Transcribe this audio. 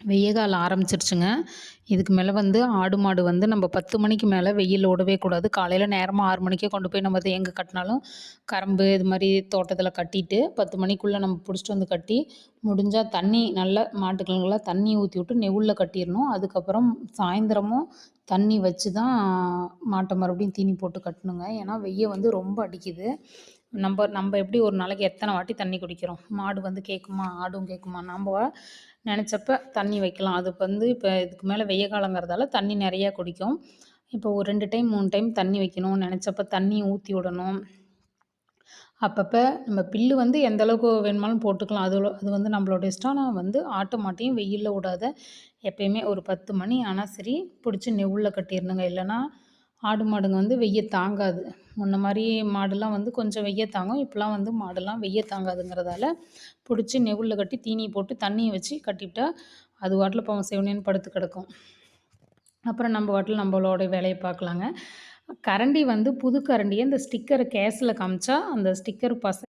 வெய்ய காலம் ஆரம்பிச்சிருச்சுங்க. இதுக்கு மேல வந்து ஆடு, மாடு வந்து நம்ம 10 மணிக்கு மேல வெயில்ல விடவே கூடாது. காலையில நேரமா 6 மணிக்கே கொண்டு போய் நம்ம எங்க கட்டினாலும், கரம்பு இது மாரி தோட்டத்தில கட்டிட்டு 10 மணிக்குள்ள நம்ம புடிச்சிட்டு வந்து கட்டி, முடிஞ்சா தண்ணி நல்லா மாட்டுக்கெல்லாம் தண்ணி ஊத்தி விட்டு நெவுல்ல கட்டிறணும். அதுக்கப்புறம் சாயந்தரமும் தண்ணி வச்சு தான் மாட்ட மறுபடியும் தீனி போட்டு கட்டணுங்க. ஏன்னா வெய்ய வந்து ரொம்ப அடிக்குது. நம்ப எப்படி ஒரு நாளைக்கு எத்தன வாட்டி தண்ணி குடிக்கிறோம்? மாடு வந்து கேட்குமா? ஆடும் கேட்குமா? நம்ப நெனச்சப்ப தண்ணி வைக்கலாம். அது வந்து இப்ப இதுக்கு மேல வெய்ய காலங்கிறதால தண்ணி நெறையா குடிக்கும். இப்போ ஒரு 2 டைம், 3 டைம் தண்ணி வைக்கணும். நெனச்சப்ப தண்ணி ஊத்தி விடணும். அப்பப்ப நம்ம பில்லு வந்து எந்த அளவுக்கு வேணுமாலும் போட்டுக்கலாம். அது வந்து நம்மளோட இஷ்டம். ஆனா வந்து ஆட்ட மாட்டையும் வெயில்ல விடாத எப்பயுமே ஒரு 10 மணி ஆனா சரி, புடிச்சு நெவுல்ல கட்டிறணுங்க. இல்லன்னா ஆடு, மாடுங்க வந்து வெய்ய தாங்காது. முன்ன மாரி மாடுலாம் வந்து கொஞ்சம் வெய்ய தாங்கும். இப்பலாம் வந்து மாடுலாம் வெய்ய தாங்காதுங்கிறதால, புடிச்சு நெவுல்ல கட்டி தீனி போட்டு தண்ணிய வச்சு கட்டிவிட்டா, அது பாட்டுல பாவம் செவனேன்னு படுத்து கிடக்கும். அப்புறம் நம்ம பாட்டுல நம்மளோட வேலைய பார்க்கலாங்க. கரண்டி வந்து புது கரண்டிய இந்த ஸ்டிக்கர் கேஸ்ல காமிச்சா, அந்த ஸ்டிக்கர்